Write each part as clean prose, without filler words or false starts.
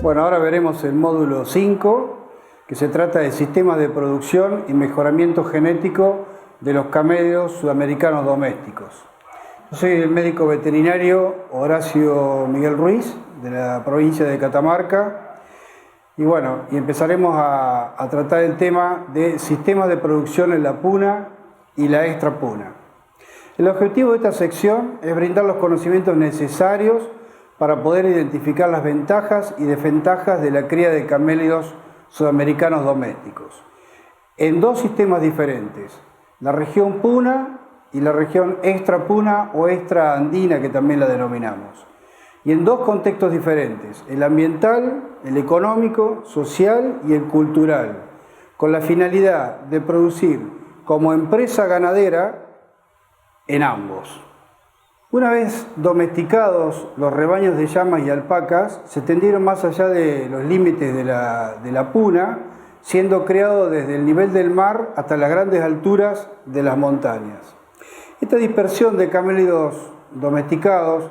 Bueno, ahora veremos el módulo 5, que se trata de sistemas de producción y mejoramiento genético de los camellos sudamericanos domésticos. Yo soy el médico veterinario Horacio Miguel Ruiz, de la provincia de Catamarca, y bueno, empezaremos a tratar el tema de sistemas de producción en la puna y la extrapuna. El objetivo de esta sección es brindar los conocimientos necesarios para poder identificar las ventajas y desventajas de la cría de camélidos sudamericanos domésticos en dos sistemas diferentes, la región puna y la región extrapuna o extraandina, que también la denominamos, y en dos contextos diferentes, el ambiental, el económico, social y el cultural, con la finalidad de producir como empresa ganadera en ambos. Una vez domesticados, los rebaños de llamas y alpacas se tendieron más allá de los límites de la puna, siendo criados desde el nivel del mar hasta las grandes alturas de las montañas. Esta dispersión de camélidos domesticados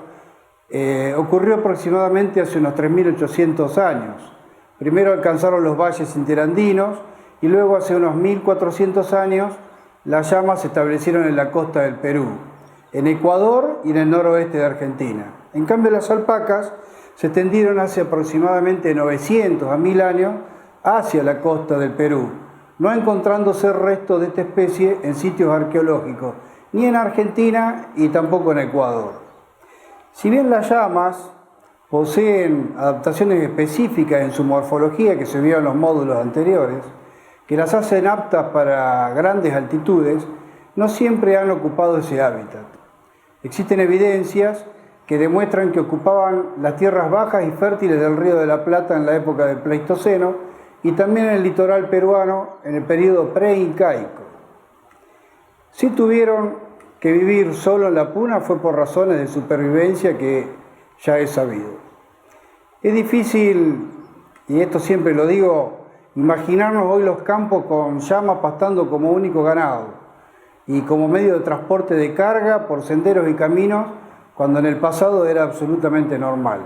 ocurrió aproximadamente hace unos 3.800 años. Primero alcanzaron los valles interandinos y luego hace unos 1.400 años las llamas se establecieron en la costa del Perú, en Ecuador y en el noroeste de Argentina. En cambio, las alpacas se extendieron hace aproximadamente 900 a 1000 años hacia la costa del Perú, no encontrándose restos de esta especie en sitios arqueológicos, ni en Argentina y tampoco en Ecuador. Si bien las llamas poseen adaptaciones específicas en su morfología que se vio en los módulos anteriores, que las hacen aptas para grandes altitudes, no siempre han ocupado ese hábitat. Existen evidencias que demuestran que ocupaban las tierras bajas y fértiles del Río de la Plata en la época del Pleistoceno y también en el litoral peruano en el período preincaico. Si tuvieron que vivir solo en la puna fue por razones de supervivencia que ya es sabido. Es difícil, y esto siempre lo digo, imaginarnos hoy los campos con llamas pastando como único ganado y como medio de transporte de carga por senderos y caminos, cuando en el pasado era absolutamente normal.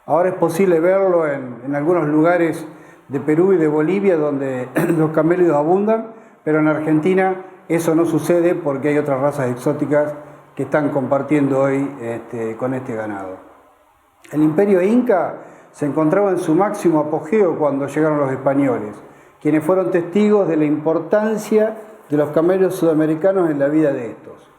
Ahora es posible verlo en algunos lugares de Perú y de Bolivia donde los camélidos abundan, pero en Argentina eso no sucede porque hay otras razas exóticas que están compartiendo hoy con este ganado. El imperio inca se encontraba en su máximo apogeo cuando llegaron los españoles, quienes fueron testigos de la importancia de los camellos sudamericanos en la vida de estos,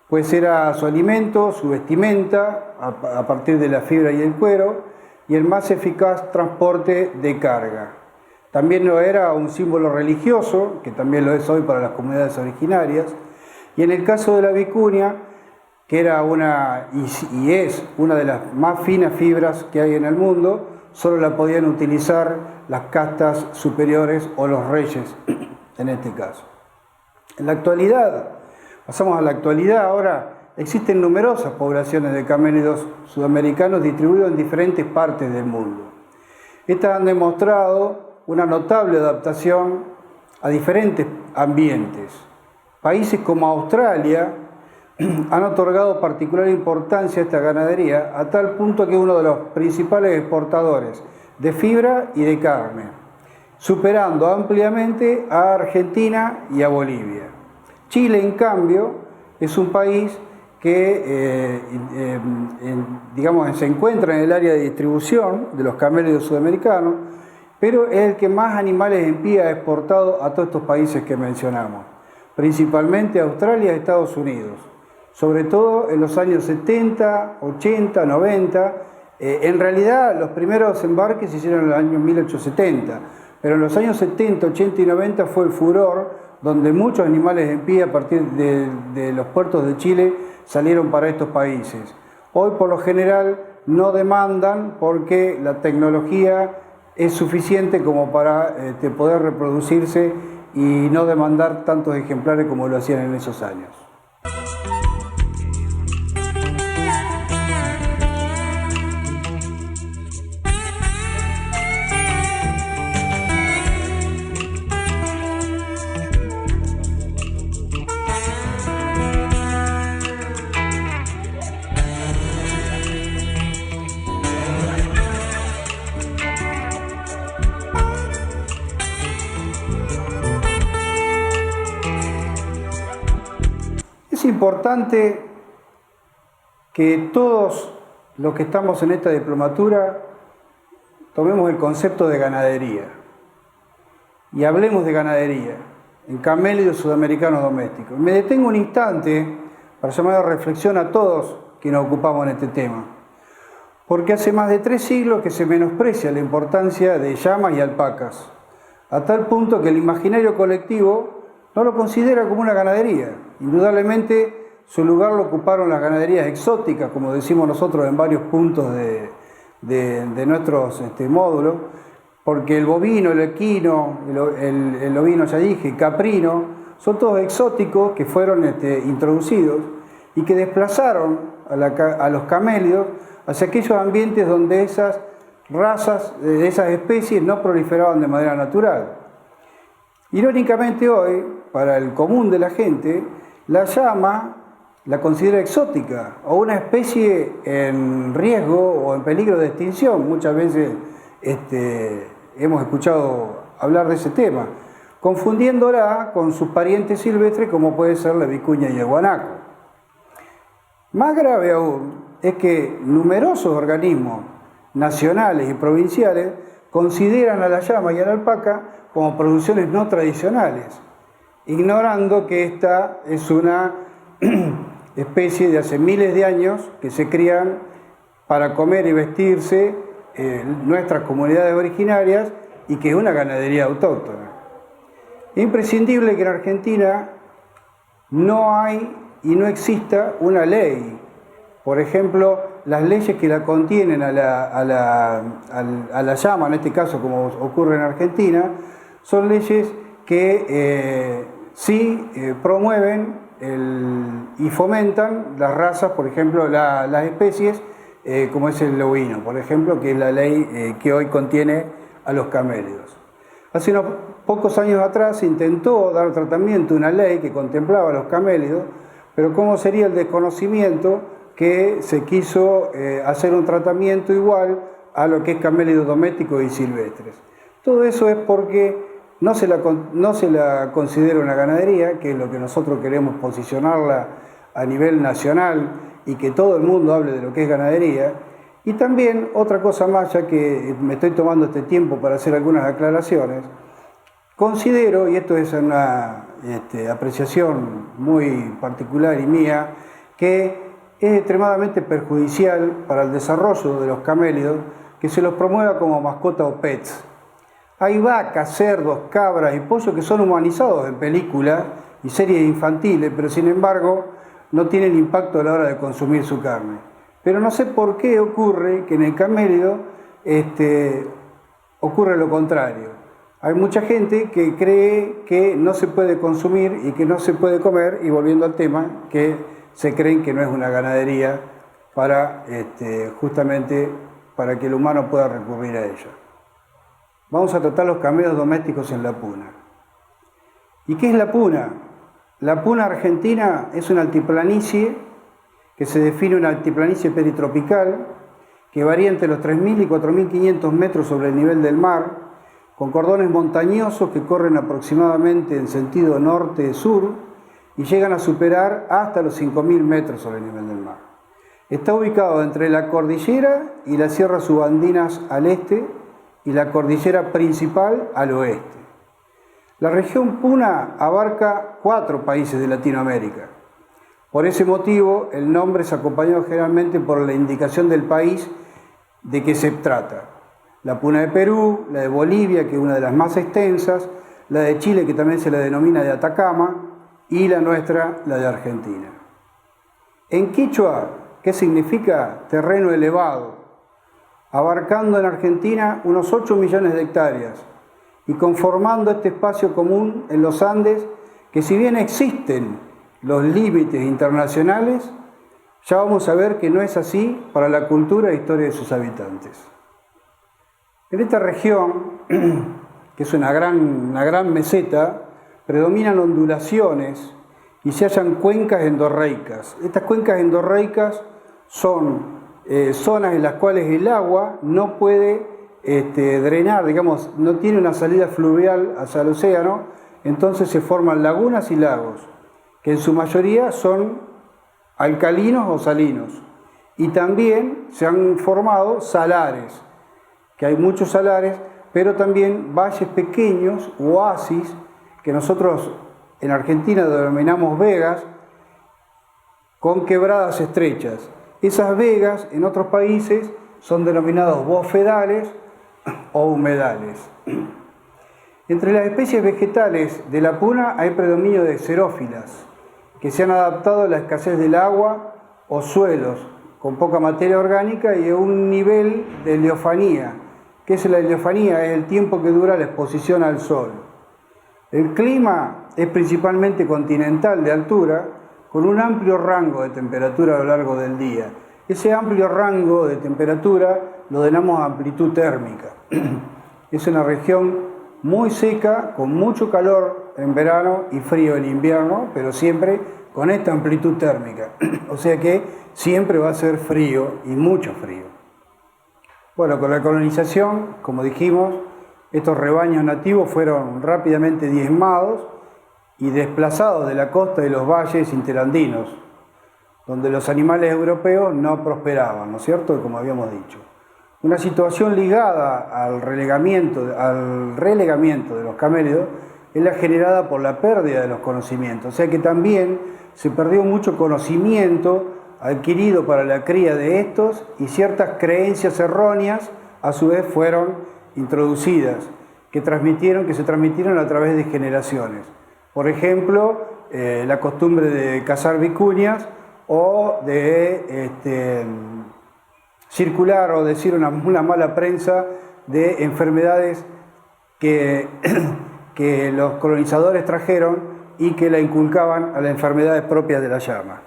pues era su alimento, su vestimenta, a partir de la fibra y el cuero, y el más eficaz transporte de carga. También lo era un símbolo religioso, que también lo es hoy para las comunidades originarias, y en el caso de la vicuña, que era y es una de las más finas fibras que hay en el mundo, solo la podían utilizar las castas superiores o los reyes en este caso. En la actualidad, pasamos a la actualidad, ahora existen numerosas poblaciones de camélidos sudamericanos distribuidos en diferentes partes del mundo. Estas han demostrado una notable adaptación a diferentes ambientes. Países como Australia han otorgado particular importancia a esta ganadería a tal punto que es uno de los principales exportadores de fibra y de carne, superando ampliamente a Argentina y a Bolivia. Chile, en cambio, es un país que se encuentra en el área de distribución de los camélidos sudamericanos, pero es el que más animales en pie ha exportado a todos estos países que mencionamos, principalmente a Australia y Estados Unidos, sobre todo en los años 70, 80, 90. En realidad, los primeros embarques se hicieron en los años 1870, pero en los años 70, 80 y 90 fue el furor, donde muchos animales en pie a partir de los puertos de Chile salieron para estos países. Hoy, por lo general, no demandan porque la tecnología es suficiente como para poder reproducirse y no demandar tantos ejemplares como lo hacían en esos años. Es importante que todos los que estamos en esta diplomatura tomemos el concepto de ganadería y hablemos de ganadería en camélidos sudamericanos domésticos. Me detengo un instante para llamar a reflexión a todos que nos ocupamos en este tema, porque hace más de 3 siglos que se menosprecia la importancia de llamas y alpacas, a tal punto que el imaginario colectivo no lo considera como una ganadería. Indudablemente su lugar lo ocuparon las ganaderías exóticas, como decimos nosotros en varios puntos de nuestros módulos, porque el bovino, el equino, el ovino, ya dije, caprino, son todos exóticos que fueron introducidos y que desplazaron a los camélidos hacia aquellos ambientes donde esas razas, esas especies no proliferaban de manera natural. Irónicamente hoy, para el común de la gente, la llama la considera exótica o una especie en riesgo o en peligro de extinción. Muchas veces hemos escuchado hablar de ese tema, confundiéndola con sus parientes silvestres como puede ser la vicuña y el guanaco. Más grave aún es que numerosos organismos nacionales y provinciales consideran a la llama y a la alpaca como producciones no tradicionales, ignorando que esta es una especie de hace miles de años que se crían para comer y vestirse en nuestras comunidades originarias y que es una ganadería autóctona. Es imprescindible que en Argentina no hay y no exista una ley. Por ejemplo, las leyes que la contienen a la llama, en este caso como ocurre en Argentina, son leyes que sí promueven y fomentan las razas, por ejemplo, las especies, como es el ovino, por ejemplo, que es la ley que hoy contiene a los camélidos. Hace unos pocos años atrás se intentó dar tratamiento a una ley que contemplaba a los camélidos, pero ¿cómo sería el desconocimiento que se quiso hacer un tratamiento igual a lo que es camélidos domésticos y silvestres? Todo eso es porque no se la considera una ganadería, que es lo que nosotros queremos posicionarla a nivel nacional y que todo el mundo hable de lo que es ganadería. Y también otra cosa más, ya que me estoy tomando este tiempo para hacer algunas aclaraciones, considero, y esto es una apreciación muy particular y mía, que es extremadamente perjudicial para el desarrollo de los camélidos que se los promueva como mascota o pets. Hay vacas, cerdos, cabras y pollos que son humanizados en películas y series infantiles, pero sin embargo no tienen impacto a la hora de consumir su carne. Pero no sé por qué ocurre que en el camélido ocurre lo contrario. Hay mucha gente que cree que no se puede consumir y que no se puede comer, y volviendo al tema, que se creen que no es una ganadería para, justamente para que el humano pueda recurrir a ella. Vamos a tratar los camélidos domésticos en la puna. ¿Y qué es la puna? La puna argentina es una altiplanicie que se define una altiplanicie peritropical que varía entre los 3.000 y 4.500 metros sobre el nivel del mar, con cordones montañosos que corren aproximadamente en sentido norte-sur y llegan a superar hasta los 5.000 metros sobre el nivel del mar. Está ubicado entre la cordillera y las sierras subandinas al este y la cordillera principal al oeste. La región puna abarca 4 países de Latinoamérica. Por ese motivo, el nombre es acompañado generalmente por la indicación del país de que se trata. La puna de Perú, la de Bolivia, que es una de las más extensas, la de Chile, que también se la denomina de Atacama, y la nuestra, la de Argentina. En quechua, ¿qué significa? Terreno elevado, abarcando en Argentina unos 8 millones de hectáreas y conformando este espacio común en los Andes, que si bien existen los límites internacionales, ya vamos a ver que no es así para la cultura e historia de sus habitantes. En esta región, que es una gran meseta, predominan ondulaciones y se hallan cuencas endorreicas. Estas cuencas endorreicas son zonas en las cuales el agua no puede drenar, digamos, no tiene una salida fluvial hacia el océano, entonces se forman lagunas y lagos que en su mayoría son alcalinos o salinos. Y también se han formado salares, que hay muchos salares, pero también valles pequeños, oasis, que nosotros en Argentina denominamos vegas, con quebradas estrechas. Esas vegas en otros países son denominados bofedales o humedales. Entre las especies vegetales de la puna hay predominio de xerófilas, que se han adaptado a la escasez del agua o suelos con poca materia orgánica y a un nivel de heliofanía. ¿Qué es la heliofanía? Es el tiempo que dura la exposición al sol. El clima es principalmente continental de altura, con un amplio rango de temperatura a lo largo del día. Ese amplio rango de temperatura lo denominamos amplitud térmica. Es una región muy seca, con mucho calor en verano y frío en invierno, pero siempre con esta amplitud térmica. O sea que siempre va a ser frío y mucho frío. Bueno, con la colonización, como dijimos, estos rebaños nativos fueron rápidamente diezmados y desplazados de la costa de los valles interandinos, donde los animales europeos no prosperaban, ¿no es cierto?, como habíamos dicho. Una situación ligada al relegamiento de los camélidos es la generada por la pérdida de los conocimientos, o sea que también se perdió mucho conocimiento adquirido para la cría de estos y ciertas creencias erróneas a su vez fueron introducidas, que se transmitieron a través de generaciones. Por ejemplo, la costumbre de cazar vicuñas o de circular o decir una mala prensa de enfermedades que los colonizadores trajeron y que la inculcaban a las enfermedades propias de la llama.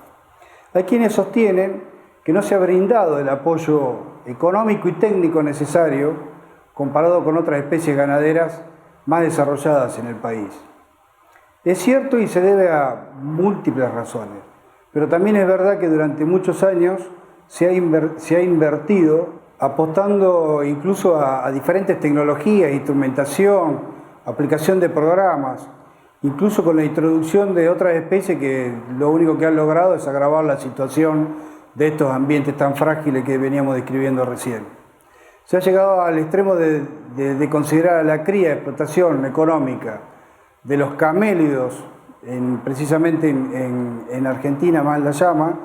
Hay quienes sostienen que no se ha brindado el apoyo económico y técnico necesario comparado con otras especies ganaderas más desarrolladas en el país. Es cierto y se debe a múltiples razones, pero también es verdad que durante muchos años se ha invertido apostando incluso a diferentes tecnologías, instrumentación, aplicación de programas, incluso con la introducción de otras especies que lo único que han logrado es agravar la situación de estos ambientes tan frágiles que veníamos describiendo recién. Se ha llegado al extremo de considerar a la cría, explotación económica de los camélidos, precisamente en Argentina más la llama,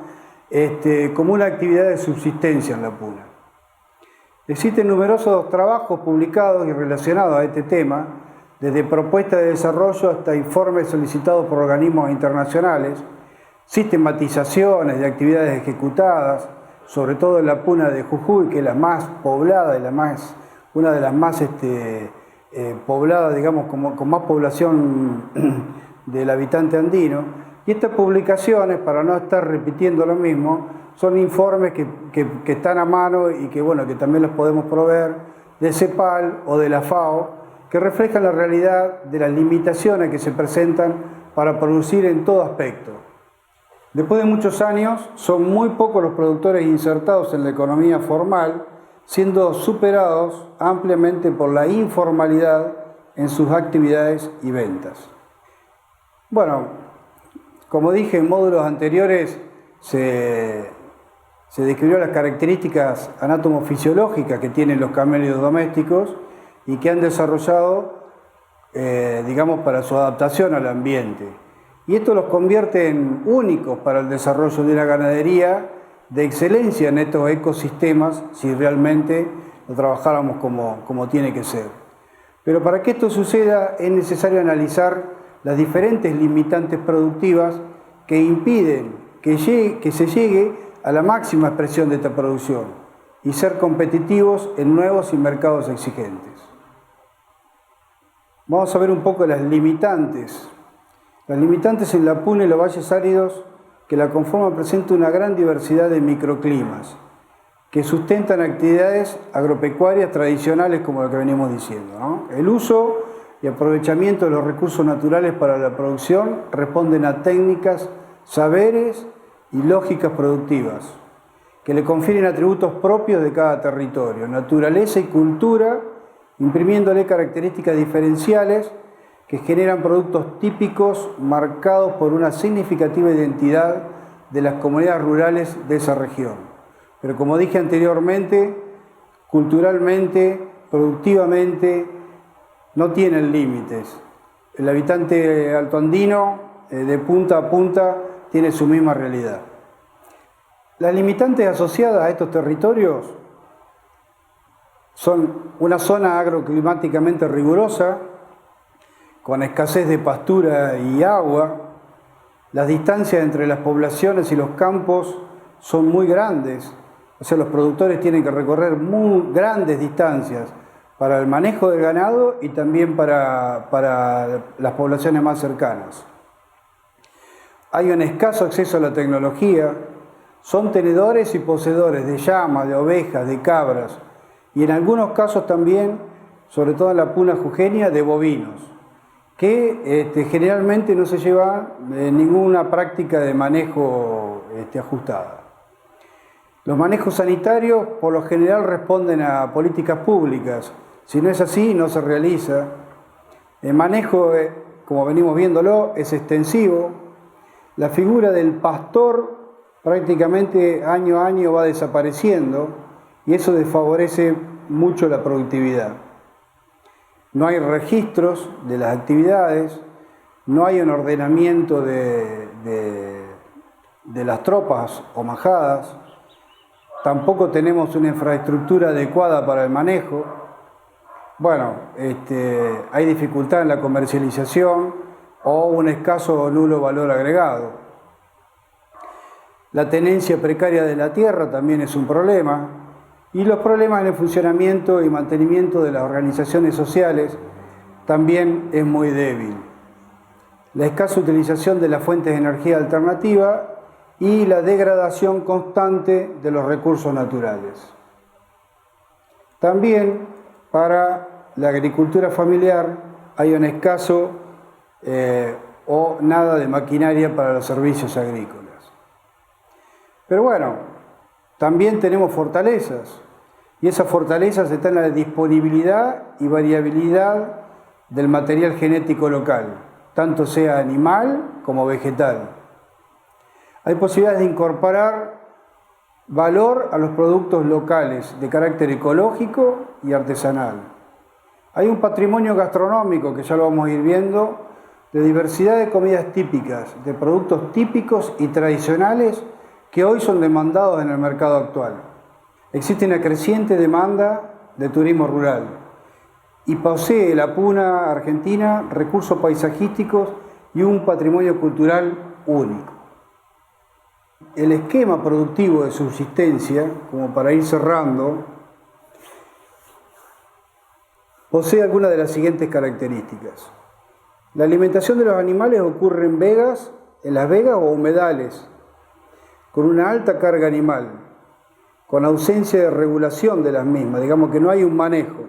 como una actividad de subsistencia en la puna. Existen numerosos trabajos publicados y relacionados a este tema, desde propuestas de desarrollo hasta informes solicitados por organismos internacionales, sistematizaciones de actividades ejecutadas, sobre todo en la puna de Jujuy, que es la más poblada y una de las más pobladas, digamos, con más población del habitante andino. Y estas publicaciones, para no estar repitiendo lo mismo, son informes que están a mano y que también los podemos proveer de CEPAL o de la FAO, que reflejan la realidad de las limitaciones que se presentan para producir en todo aspecto. Después de muchos años, son muy pocos los productores insertados en la economía formal, siendo superados ampliamente por la informalidad en sus actividades y ventas. Bueno, como dije en módulos anteriores, se describió las características anatomofisiológicas que tienen los camélidos domésticos y que han desarrollado, para su adaptación al ambiente. Y esto los convierte en únicos para el desarrollo de una ganadería de excelencia en estos ecosistemas si realmente lo trabajáramos como tiene que ser. Pero para que esto suceda es necesario analizar las diferentes limitantes productivas que impiden que se llegue a la máxima expresión de esta producción y ser competitivos en nuevos y mercados exigentes. Vamos a ver un poco las limitantes. Las limitantes en la puna y los valles áridos que la conforman presentan una gran diversidad de microclimas que sustentan actividades agropecuarias tradicionales como lo que venimos diciendo, ¿no? El uso y aprovechamiento de los recursos naturales para la producción responden a técnicas, saberes y lógicas productivas que le confieren atributos propios de cada territorio, naturaleza y cultura, imprimiéndole características diferenciales que generan productos típicos marcados por una significativa identidad de las comunidades rurales de esa región. Pero como dije anteriormente, culturalmente, productivamente, no tienen límites. El habitante altoandino, de punta a punta, tiene su misma realidad. Las limitantes asociadas a estos territorios son una zona agroclimáticamente rigurosa, con escasez de pastura y agua. Las distancias entre las poblaciones y los campos son muy grandes, o sea, los productores tienen que recorrer muy grandes distancias para el manejo del ganado y también para las poblaciones más cercanas. Hay un escaso acceso a la tecnología, son tenedores y poseedores de llamas, de ovejas, de cabras y en algunos casos también, sobre todo en la puna jujeña, de bovinos, que generalmente no se lleva ninguna práctica de manejo ajustada. Los manejos sanitarios por lo general responden a políticas públicas. Si no es así, no se realiza. El manejo, como venimos viéndolo, es extensivo. La figura del pastor prácticamente año a año va desapareciendo y eso desfavorece mucho la productividad. No hay registros de las actividades, no hay un ordenamiento de las tropas o majadas, tampoco tenemos una infraestructura adecuada para el manejo. Bueno, hay dificultad en la comercialización o un escaso o nulo valor agregado. La tenencia precaria de la tierra también es un problema y los problemas en el funcionamiento y mantenimiento de las organizaciones sociales también es muy débil. La escasa utilización de las fuentes de energía alternativa y la degradación constante de los recursos naturales. También para la agricultura familiar hay un escaso o nada de maquinaria para los servicios agrícolas. Pero bueno, también tenemos fortalezas y esas fortalezas están en la disponibilidad y variabilidad del material genético local, tanto sea animal como vegetal. Hay posibilidades de incorporar valor a los productos locales de carácter ecológico y artesanal. Hay un patrimonio gastronómico, que ya lo vamos a ir viendo, de diversidad de comidas típicas, de productos típicos y tradicionales que hoy son demandados en el mercado actual. Existe una creciente demanda de turismo rural y posee la puna argentina recursos paisajísticos y un patrimonio cultural único. El esquema productivo de subsistencia, como para ir cerrando, posee algunas de las siguientes características. La alimentación de los animales ocurre en las vegas o humedales, con una alta carga animal, con ausencia de regulación de las mismas, digamos que no hay un manejo.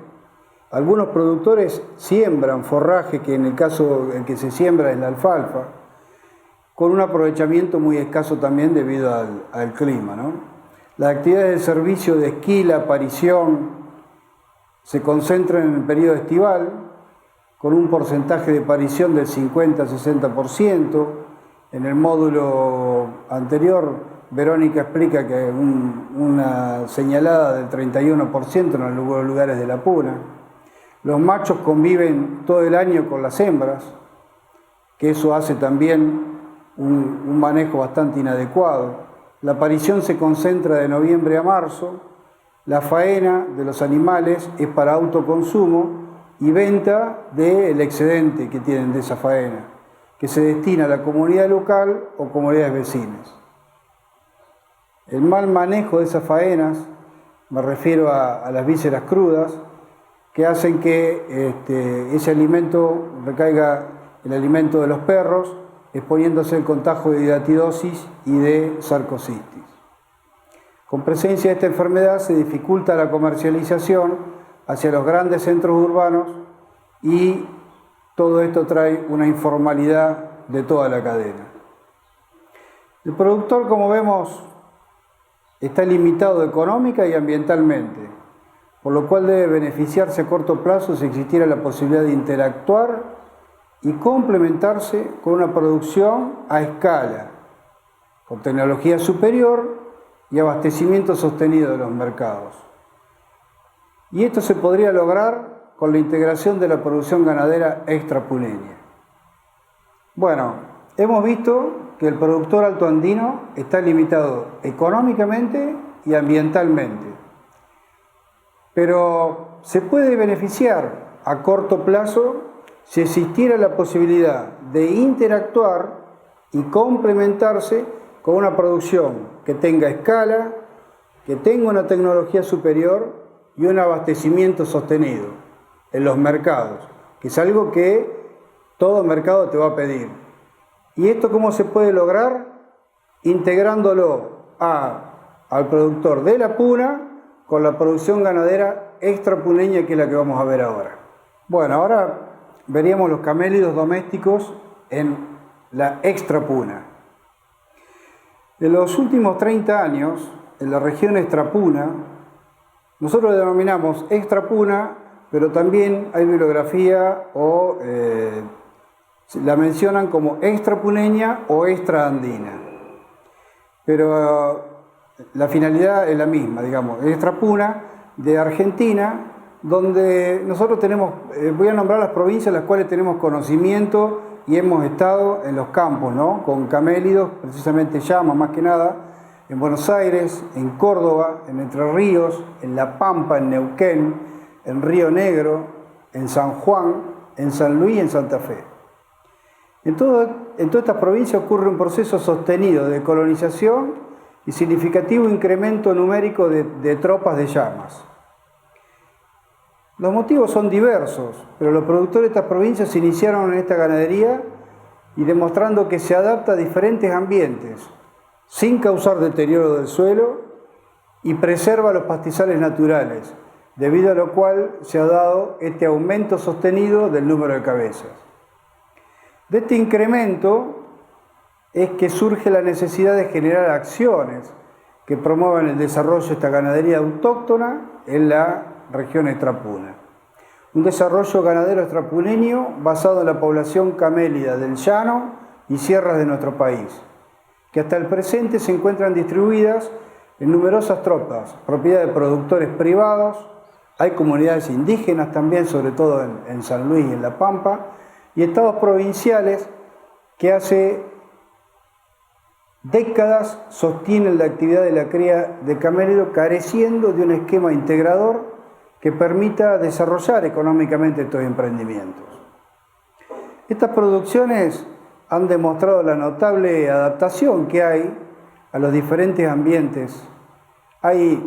Algunos productores siembran forraje, que en el caso en que se siembra es la alfalfa, con un aprovechamiento muy escaso también debido al clima, ¿no? Las actividades de servicio de esquila, parición, se concentran en el periodo estival, con un porcentaje de parición del 50-60%. En el módulo anterior, Verónica explica que una señalada del 31% en algunos lugares de la puna. Los machos conviven todo el año con las hembras, que eso hace también un manejo bastante inadecuado. La parición se concentra de noviembre a marzo. La faena de los animales es para autoconsumo y venta del excedente que tienen de esa faena, que se destina a la comunidad local o comunidades vecinas. El mal manejo de esas faenas, me refiero a las vísceras crudas, que hacen que ese alimento recaiga el alimento de los perros, exponiéndose al contagio de hidatidosis y de sarcocistis. Con presencia de esta enfermedad se dificulta la comercialización hacia los grandes centros urbanos y todo esto trae una informalidad de toda la cadena. El productor, como vemos, está limitado económica y ambientalmente, por lo cual debe beneficiarse a corto plazo si existiera la posibilidad de interactuar y complementarse con una producción a escala, con tecnología superior y abastecimiento sostenido de los mercados. Y esto se podría lograr con la integración de la producción ganadera extrapuneña. Bueno, hemos visto que el productor altoandino está limitado económicamente y ambientalmente, pero se puede beneficiar a corto plazo si existiera la posibilidad de interactuar y complementarse con una producción que tenga escala, que tenga una tecnología superior y un abastecimiento sostenido en los mercados, que es algo que todo mercado te va a pedir. ¿Y esto cómo se puede lograr? Integrándolo al productor de la puna con la producción ganadera extrapuneña, que es la que vamos a ver ahora. Bueno, ahora veríamos los camélidos domésticos en la extrapuna. En los últimos 30 años, en la región extrapuna, nosotros le denominamos extrapuna, pero también hay bibliografía o la mencionan como extrapuneña o extraandina. Pero la finalidad es la misma, digamos, extrapuna de Argentina, donde nosotros tenemos, voy a nombrar las provincias en las cuales tenemos conocimiento y hemos estado en los campos, ¿no? Con camélidos, precisamente llama más que nada, en Buenos Aires, en Córdoba, en Entre Ríos, en La Pampa, en Neuquén, en Río Negro, en San Juan, en San Luis y en Santa Fe. En todas estas provincias ocurre un proceso sostenido de colonización y significativo incremento numérico de tropas de llamas. Los motivos son diversos, pero los productores de estas provincias se iniciaron en esta ganadería y demostrando que se adapta a diferentes ambientes, sin causar deterioro del suelo y preserva los pastizales naturales, debido a lo cual se ha dado este aumento sostenido del número de cabezas. De este incremento es que surge la necesidad de generar acciones que promuevan el desarrollo de esta ganadería autóctona en la región extrapuna. Un desarrollo ganadero extrapuneño basado en la población camélida del llano y sierras de nuestro país, que hasta el presente se encuentran distribuidas en numerosas tropas, propiedad de productores privados. Hay comunidades indígenas también, sobre todo en San Luis y en La Pampa, y estados provinciales que hace décadas sostienen la actividad de la cría de camélido, careciendo de un esquema integrador que permita desarrollar económicamente estos emprendimientos. Estas producciones han demostrado la notable adaptación que hay a los diferentes ambientes.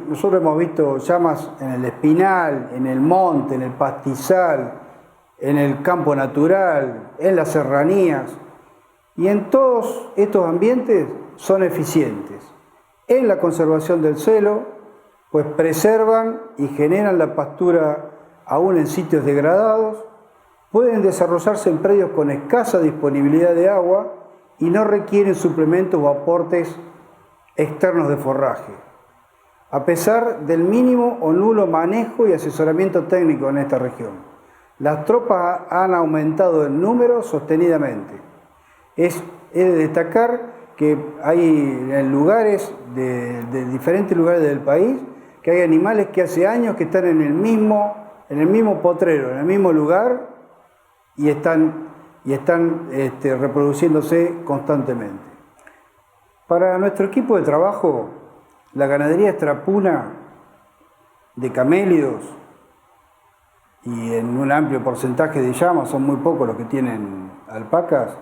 Nosotros hemos visto llamas en el espinal, en el monte, en el pastizal, en el campo natural, en las serranías, y en todos estos ambientes son eficientes en la conservación del suelo, pues preservan y generan la pastura aún en sitios degradados, pueden desarrollarse en predios con escasa disponibilidad de agua y no requieren suplementos o aportes externos de forraje, a pesar del mínimo o nulo manejo y asesoramiento técnico en esta región. Las tropas han aumentado en número sostenidamente. Es de destacar que hay en lugares de diferentes lugares del país que hay animales que hace años que están en el mismo potrero, en el mismo lugar, y están reproduciéndose constantemente. Para nuestro equipo de trabajo, la ganadería extrapuna de camélidos, y en un amplio porcentaje de llamas, son muy pocos los que tienen alpacas,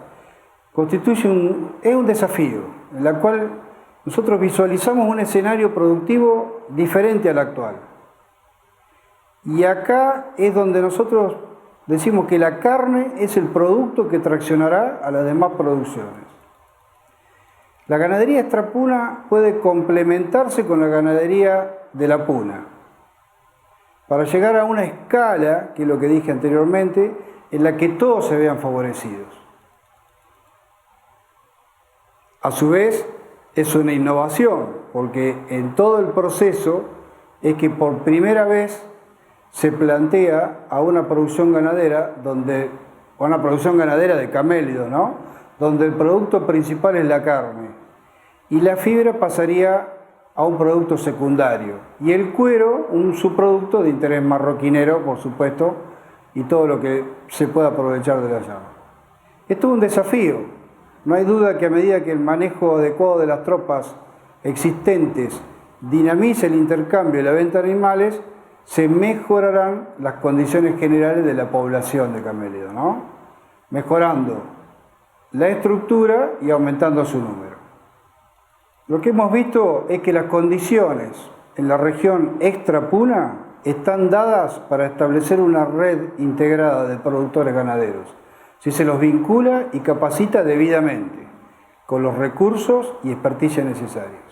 constituye un desafío, en el cual nosotros visualizamos un escenario productivo diferente al actual. Y acá es donde nosotros decimos que la carne es el producto que traccionará a las demás producciones. La ganadería extrapuna puede complementarse con la ganadería de la puna, para llegar a una escala, que es lo que dije anteriormente, en la que todos se vean favorecidos. A su vez, es una innovación, porque en todo el proceso es que por primera vez se plantea a una producción ganadera donde o una producción ganadera de camélidos, ¿no? Donde el producto principal es la carne y la fibra pasaría a un producto secundario y el cuero un subproducto de interés marroquinero, por supuesto, y todo lo que se pueda aprovechar de la llama. Esto es un desafío. No hay duda que a medida que el manejo adecuado de las tropas existentes dinamice el intercambio y la venta de animales, se mejorarán las condiciones generales de la población de camélidos, ¿no? Mejorando la estructura y aumentando su número. Lo que hemos visto es que las condiciones en la región extrapuna están dadas para establecer una red integrada de productores ganaderos, si se los vincula y capacita debidamente, con los recursos y experticia necesarios.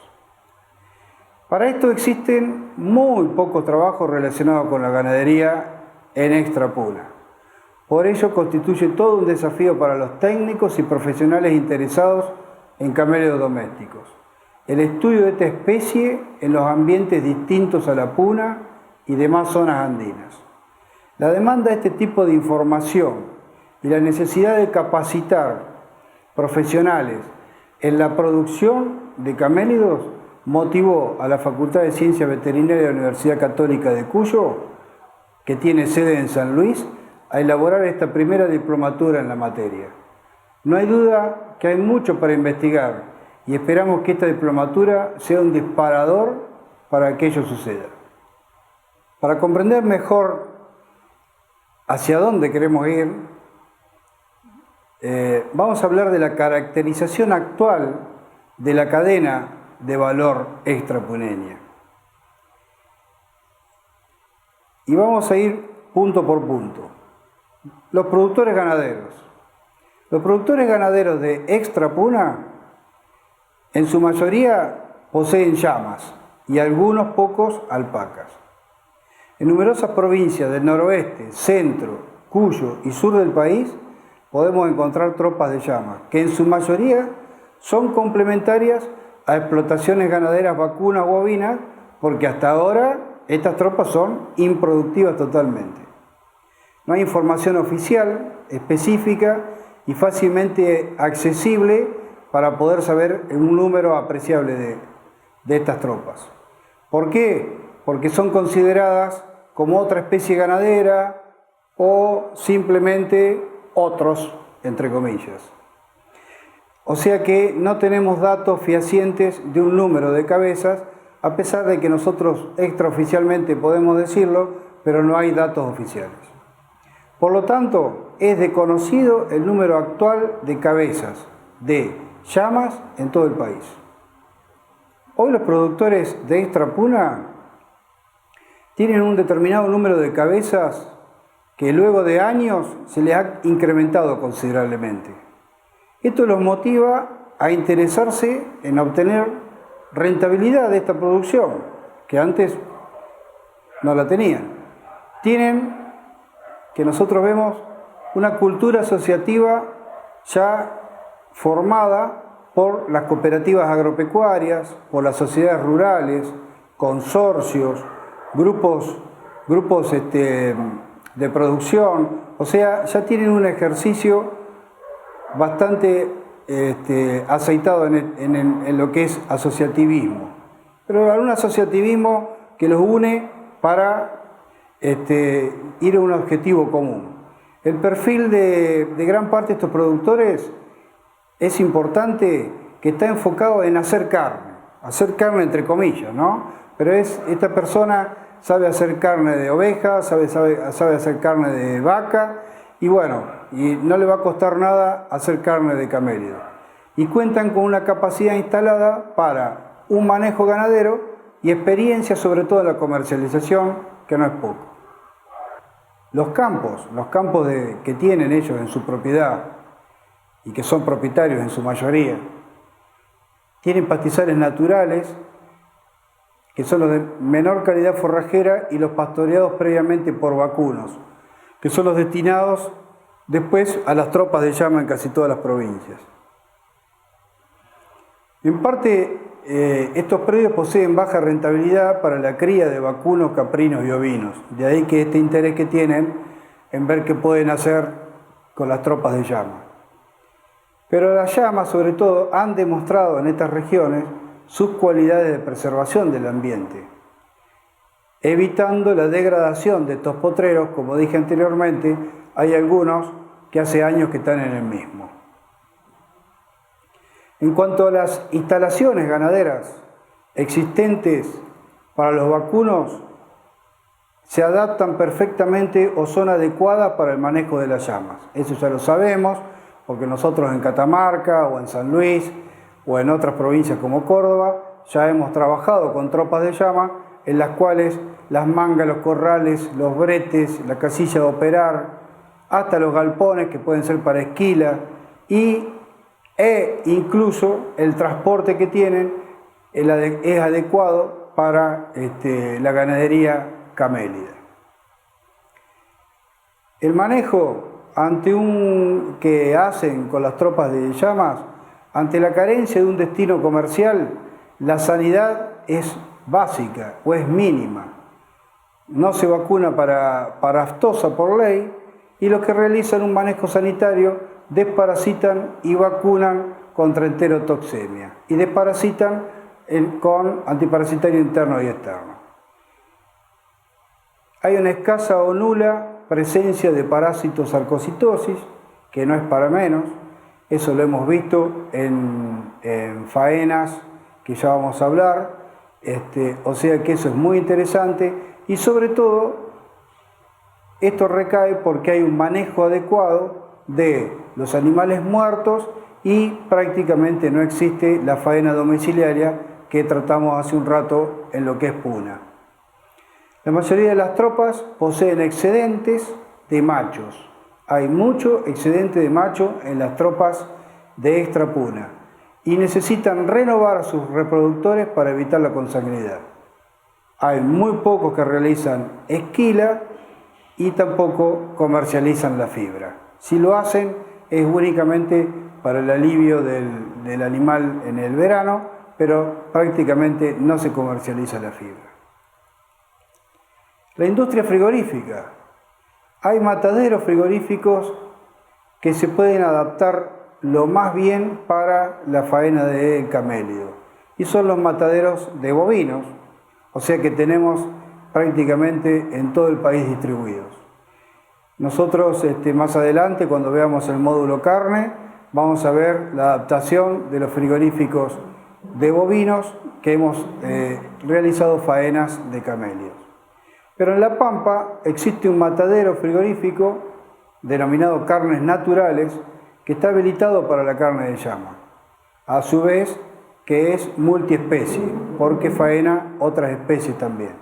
Para esto existen muy pocos trabajos relacionados con la ganadería en extrapuna. Por ello constituye todo un desafío para los técnicos y profesionales interesados en camélidos domésticos. El estudio de esta especie en los ambientes distintos a la puna y demás zonas andinas. La demanda de este tipo de información y la necesidad de capacitar profesionales en la producción de camélidos motivó a la Facultad de Ciencias Veterinarias de la Universidad Católica de Cuyo, que tiene sede en San Luis, a elaborar esta primera diplomatura en la materia. No hay duda que hay mucho para investigar y esperamos que esta diplomatura sea un disparador para que ello suceda. Para comprender mejor hacia dónde queremos ir, vamos a hablar de la caracterización actual de la cadena de valor extrapuneña. Y vamos a ir punto por punto. Los productores ganaderos. Los productores ganaderos de extrapuna, en su mayoría, poseen llamas y algunos pocos alpacas. En numerosas provincias del noroeste, centro, Cuyo y sur del país, podemos encontrar tropas de llamas, que en su mayoría son complementarias a explotaciones ganaderas vacunas o ovinas, porque hasta ahora estas tropas son improductivas totalmente. No hay información oficial, específica y fácilmente accesible para poder saber un número apreciable de estas tropas. ¿Por qué? Porque son consideradas como otra especie ganadera o simplemente otros, entre comillas. O sea que no tenemos datos fehacientes de un número de cabezas, a pesar de que nosotros extraoficialmente podemos decirlo, pero no hay datos oficiales. Por lo tanto, es desconocido el número actual de cabezas de llamas en todo el país. Hoy los productores de extrapuna tienen un determinado número de cabezas que luego de años se les ha incrementado considerablemente. Esto los motiva a interesarse en obtener rentabilidad de esta producción, que antes no la tenían. Tienen, que nosotros vemos, una cultura asociativa ya formada por las cooperativas agropecuarias, por las sociedades rurales, consorcios, grupos de producción, o sea, ya tienen un ejercicio bastante aceitado en lo que es asociativismo, pero un asociativismo que los une para ir a un objetivo común. El perfil de gran parte de estos productores es importante, que está enfocado en hacer carne entre comillas, ¿no? Pero esta persona sabe hacer carne de oveja, sabe hacer carne de vaca, y bueno, y no le va a costar nada hacer carne de camélido. Y cuentan con una capacidad instalada para un manejo ganadero y experiencia sobre todo en la comercialización, que no es poco. Los campos que tienen ellos en su propiedad y que son propietarios en su mayoría, tienen pastizales naturales, que son los de menor calidad forrajera, y los pastoreados previamente por vacunos, que son los destinados después a las tropas de llama en casi todas las provincias. En parte, estos predios poseen baja rentabilidad para la cría de vacunos, caprinos y ovinos. De ahí que este interés que tienen en ver qué pueden hacer con las tropas de llama. Pero las llamas, sobre todo, han demostrado en estas regiones sus cualidades de preservación del ambiente, evitando la degradación de estos potreros. Como dije anteriormente, hay algunos que hace años que están en el mismo. En cuanto a las instalaciones ganaderas existentes para los vacunos, se adaptan perfectamente o son adecuadas para el manejo de las llamas. Eso ya lo sabemos, porque nosotros en Catamarca o en San Luis o en otras provincias como Córdoba ya hemos trabajado con tropas de llama en las cuales las mangas, los corrales, los bretes, la casilla de operar, hasta los galpones que pueden ser para esquila e incluso el transporte que tienen es adecuado para la ganadería camélida. El manejo que hacen con las tropas de llamas, ante la carencia de un destino comercial, la sanidad es básica o es mínima. No se vacuna para aftosa por ley, y los que realizan un manejo sanitario desparasitan y vacunan contra enterotoxemia y desparasitan con antiparasitario interno y externo. Hay una escasa o nula presencia de parásitos sarcocitosis, que no es para menos. Eso lo hemos visto en faenas que ya vamos a hablar, o sea que eso es muy interesante, y sobre todo esto recae porque hay un manejo adecuado de los animales muertos y prácticamente no existe la faena domiciliaria que tratamos hace un rato en lo que es puna. La mayoría de las tropas poseen excedentes de machos. Hay mucho excedente de macho en las tropas de extra puna y necesitan renovar a sus reproductores para evitar la consanguinidad. Hay muy pocos que realizan esquila y tampoco comercializan la fibra. Si lo hacen es únicamente para el alivio del animal en el verano, pero prácticamente no se comercializa la fibra. La industria frigorífica. Hay mataderos frigoríficos que se pueden adaptar lo más bien para la faena de camélido, y son los mataderos de bovinos, o sea que tenemos prácticamente en todo el país distribuidos. Nosotros más adelante, cuando veamos el módulo carne, vamos a ver la adaptación de los frigoríficos de bovinos que hemos realizado faenas de camélidos. Pero en La Pampa existe un matadero frigorífico denominado Carnes Naturales que está habilitado para la carne de llama. A su vez que es multiespecie, porque faena otras especies también.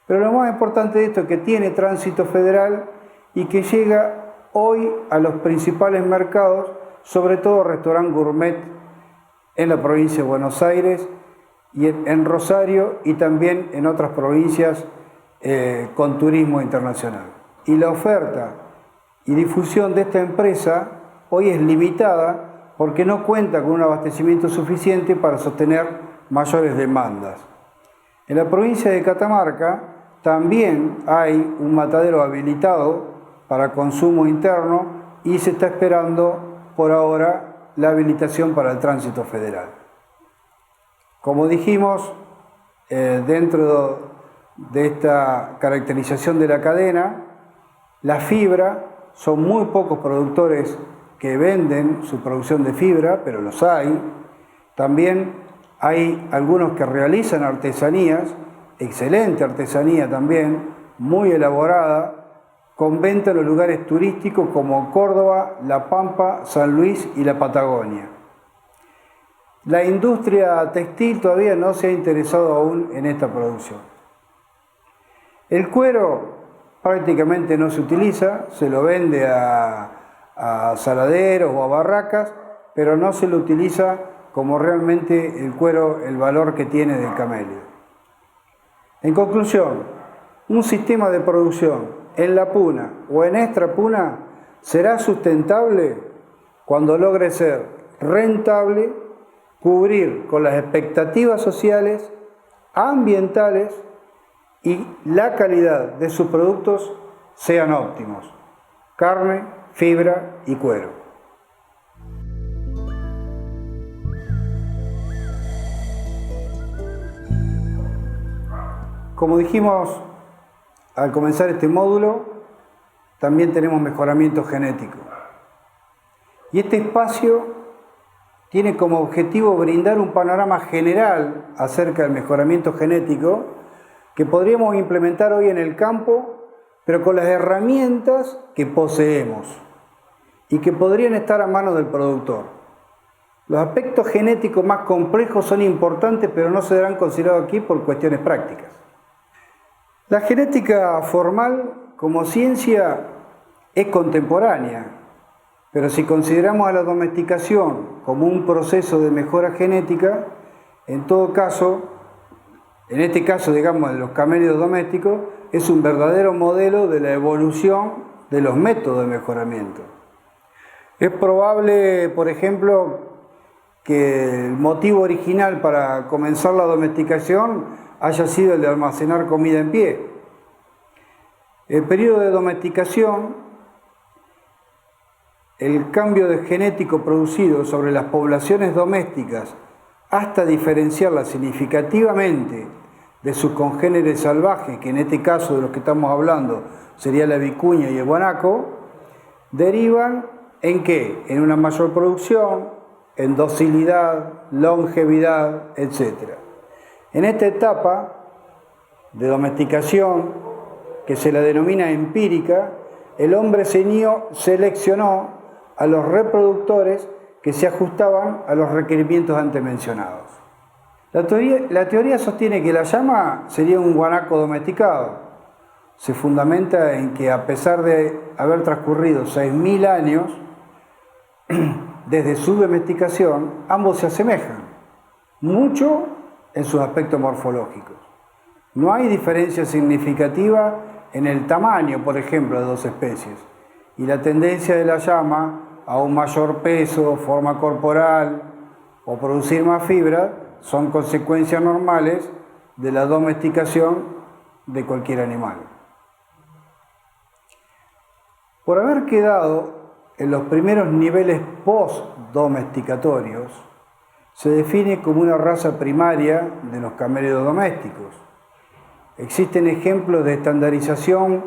Pero lo más importante de esto es que tiene tránsito federal y que llega hoy a los principales mercados, sobre todo restaurant gourmet en la provincia de Buenos Aires y en Rosario y también en otras provincias con turismo internacional. Y la oferta y difusión de esta empresa hoy es limitada porque no cuenta con un abastecimiento suficiente para sostener mayores demandas. En la provincia de Catamarca también hay un matadero habilitado para consumo interno y se está esperando por ahora la habilitación para el tránsito federal. Como dijimos, dentro de esta caracterización de la cadena, la fibra, son muy pocos productores que venden su producción de fibra, pero los hay. También hay algunos que realizan artesanías, excelente artesanía también, muy elaborada, con venta en los lugares turísticos como Córdoba, La Pampa, San Luis y la Patagonia. La industria textil todavía no se ha interesado aún en esta producción. El cuero prácticamente no se utiliza, se lo vende a saladeros o a barracas, pero no se lo utiliza como realmente el cuero, el valor que tiene del camello. En conclusión, un sistema de producción en la puna o en extra puna será sustentable cuando logre ser rentable, cubrir con las expectativas sociales, ambientales y la calidad de sus productos sean óptimos. Carne, fibra y cuero. Como dijimos al comenzar este módulo, también tenemos mejoramiento genético. Y este espacio tiene como objetivo brindar un panorama general acerca del mejoramiento genético que podríamos implementar hoy en el campo, pero con las herramientas que poseemos y que podrían estar a manos del productor. Los aspectos genéticos más complejos son importantes, pero no serán considerados aquí por cuestiones prácticas. La genética formal como ciencia es contemporánea, pero si consideramos a la domesticación como un proceso de mejora genética, en todo caso, en este caso digamos de los camélidos domésticos, es un verdadero modelo de la evolución de los métodos de mejoramiento. Es probable, por ejemplo, que el motivo original para comenzar la domesticación haya sido el de almacenar comida en pie. El periodo de domesticación, el cambio genético producido sobre las poblaciones domésticas hasta diferenciarlas significativamente de sus congéneres salvajes, que en este caso de los que estamos hablando sería la vicuña y el guanaco, derivan ¿en qué? En una mayor producción, en docilidad, longevidad, etc. En esta etapa de domesticación, que se la denomina empírica, el hombre seleccionó a los reproductores que se ajustaban a los requerimientos antes mencionados. La teoría sostiene que la llama sería un guanaco domesticado. Se fundamenta en que a pesar de haber transcurrido 6.000 años desde su domesticación, ambos se asemejan mucho en sus aspectos morfológicos. No hay diferencia significativa en el tamaño, por ejemplo, de dos especies, y la tendencia de la llama a un mayor peso, forma corporal o producir más fibra son consecuencias normales de la domesticación de cualquier animal. Por haber quedado en los primeros niveles post-domesticatorios, se define como una raza primaria de los camélidos domésticos. Existen ejemplos de estandarización,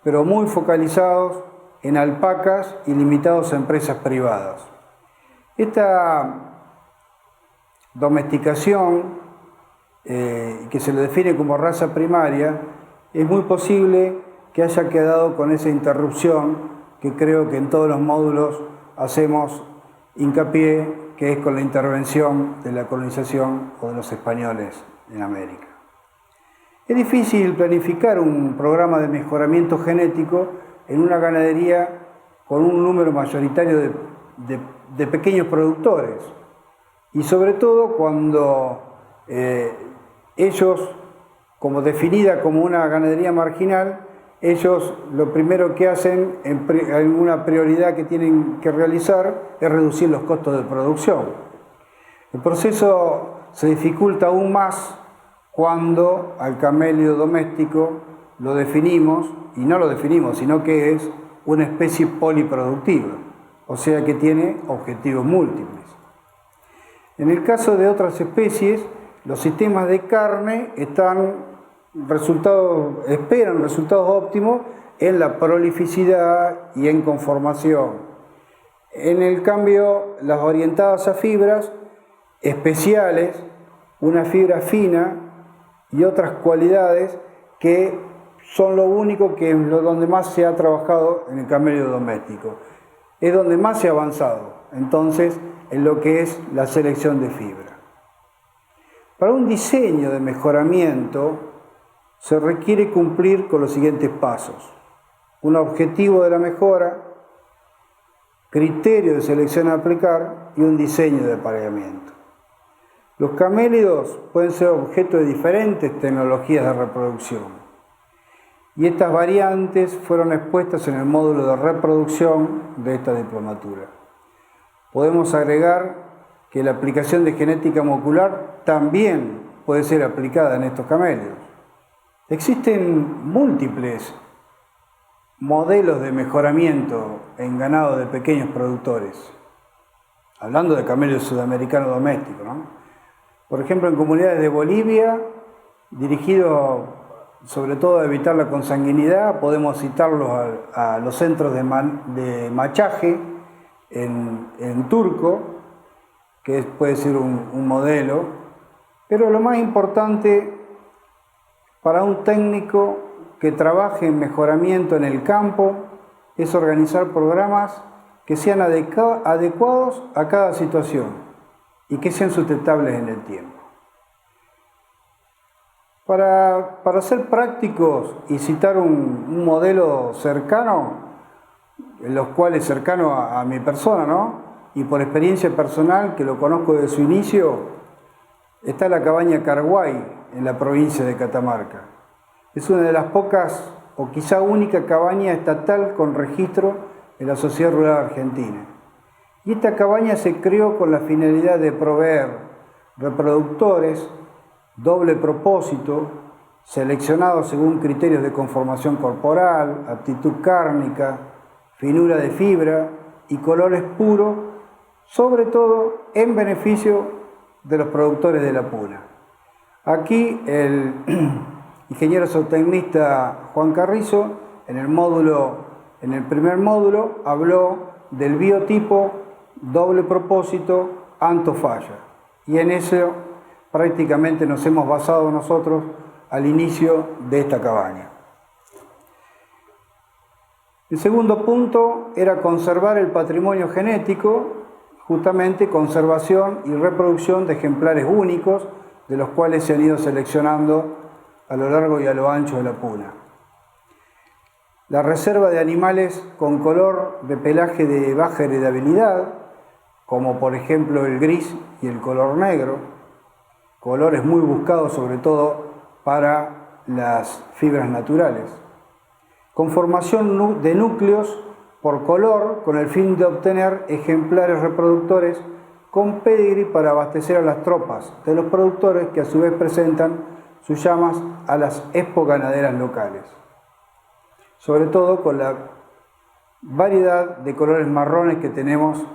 pero muy focalizados en alpacas y limitados a empresas privadas. Esta domesticación, que se le define como raza primaria, es muy posible que haya quedado con esa interrupción que creo que en todos los módulos hacemos hincapié, que es con la intervención de la colonización o de los españoles en América. Es difícil planificar un programa de mejoramiento genético en una ganadería con un número mayoritario de pequeños productores, y sobre todo cuando ellos, como definida como una ganadería marginal, ellos lo primero que hacen, en una prioridad que tienen que realizar, es reducir los costos de producción. El proceso se dificulta aún más cuando al camélido doméstico lo definimos, y no lo definimos, sino que es una especie poliproductiva, o sea que tiene objetivos múltiples. En el caso de otras especies, los sistemas de carne esperan resultados óptimos en la prolificidad y en conformación. En el cambio, las orientadas a fibras especiales, una fibra fina y otras cualidades que son lo único que es donde más se ha trabajado en el camélido doméstico. Es donde más se ha avanzado, entonces, en lo que es la selección de fibra. Para un diseño de mejoramiento se requiere cumplir con los siguientes pasos: un objetivo de la mejora, criterio de selección a aplicar y un diseño de apareamiento. Los camélidos pueden ser objeto de diferentes tecnologías de reproducción, y estas variantes fueron expuestas en el módulo de reproducción de esta diplomatura. Podemos agregar que la aplicación de genética molecular también puede ser aplicada en estos camélidos. Existen múltiples modelos de mejoramiento en ganado de pequeños productores, hablando de camello sudamericano doméstico, ¿no? Por ejemplo, en comunidades de Bolivia, dirigido sobre todo a evitar la consanguinidad, podemos citarlos a los centros de machaje en Turco, que puede ser un modelo, pero lo más importante para un técnico que trabaje en mejoramiento en el campo es organizar programas que sean adecuados a cada situación y que sean sustentables en el tiempo. Para ser prácticos y citar un modelo cercano, en los cuales cercano a mi persona, ¿no? Y por experiencia personal, que lo conozco desde su inicio, está la cabaña Carguay en la provincia de Catamarca. Es una de las pocas o quizá única cabaña estatal con registro en la Sociedad Rural Argentina. Y esta cabaña se creó con la finalidad de proveer reproductores doble propósito, seleccionados según criterios de conformación corporal, aptitud cárnica, finura de fibra y colores puros, sobre todo en beneficio de los productores de la puna. Aquí el ingeniero zootecnista Juan Carrizo, en el primer módulo, habló del biotipo doble propósito Antofalla, y en eso prácticamente nos hemos basado nosotros al inicio de esta cabaña. El segundo punto era conservar el patrimonio genético, justamente conservación y reproducción de ejemplares únicos, de los cuales se han ido seleccionando a lo largo y a lo ancho de la puna. La reserva de animales con color de pelaje de baja heredabilidad, como por ejemplo el gris y el color negro, colores muy buscados sobre todo para las fibras naturales. Conformación de núcleos por color con el fin de obtener ejemplares reproductores con pedigrí para abastecer a las tropas de los productores que a su vez presentan sus llamas a las expo ganaderas locales. Sobre todo con la variedad de colores marrones que tenemos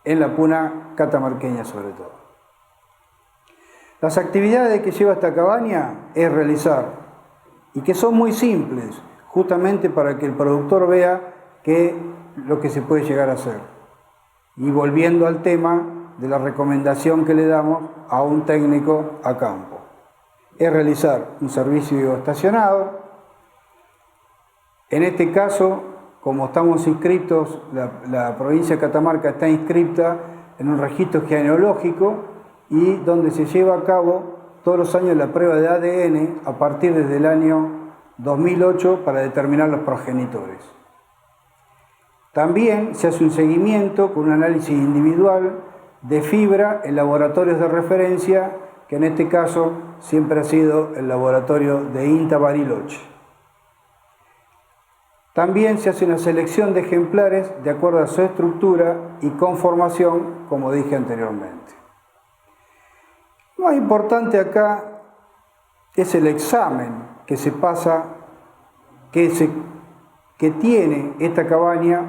en la puna catamarqueña sobre todo. Las actividades que lleva esta cabaña es realizar, y que son muy simples, justamente para que el productor vea lo que se puede llegar a hacer. Y volviendo al tema de la recomendación que le damos a un técnico a campo. Es realizar un servicio estacionado. En este caso, como estamos inscritos, la provincia de Catamarca está inscrita en un registro genealógico, y donde se lleva a cabo todos los años la prueba de ADN a partir desde el año 2008 para determinar los progenitores. También se hace un seguimiento con un análisis individual de fibra en laboratorios de referencia, que en este caso siempre ha sido el laboratorio de INTA Bariloche. También se hace una selección de ejemplares de acuerdo a su estructura y conformación, como dije anteriormente. Lo más importante acá es el examen que se pasa, que tiene esta cabaña,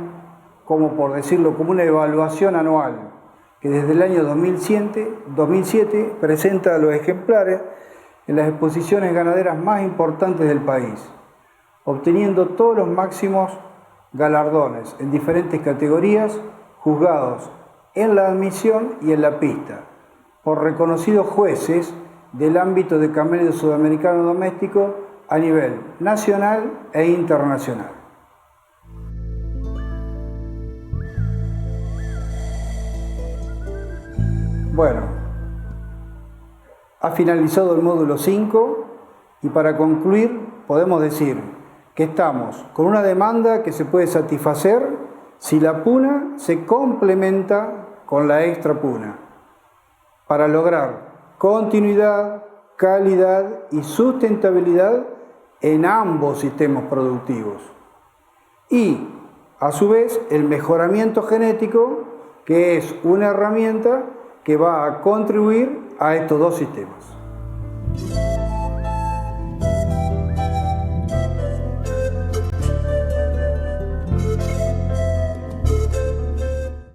como por decirlo, como una evaluación anual, que desde el año 2007 presenta a los ejemplares en las exposiciones ganaderas más importantes del país, obteniendo todos los máximos galardones en diferentes categorías, juzgados en la admisión y en la pista, por reconocidos jueces del ámbito de camello sudamericano doméstico a nivel nacional e internacional. Bueno, ha finalizado el módulo 5 y para concluir podemos decir que estamos con una demanda que se puede satisfacer si la puna se complementa con la extra puna, para lograr continuidad, calidad y sustentabilidad en ambos sistemas productivos. Y, a su vez, el mejoramiento genético, que es una herramienta que va a contribuir a estos dos sistemas.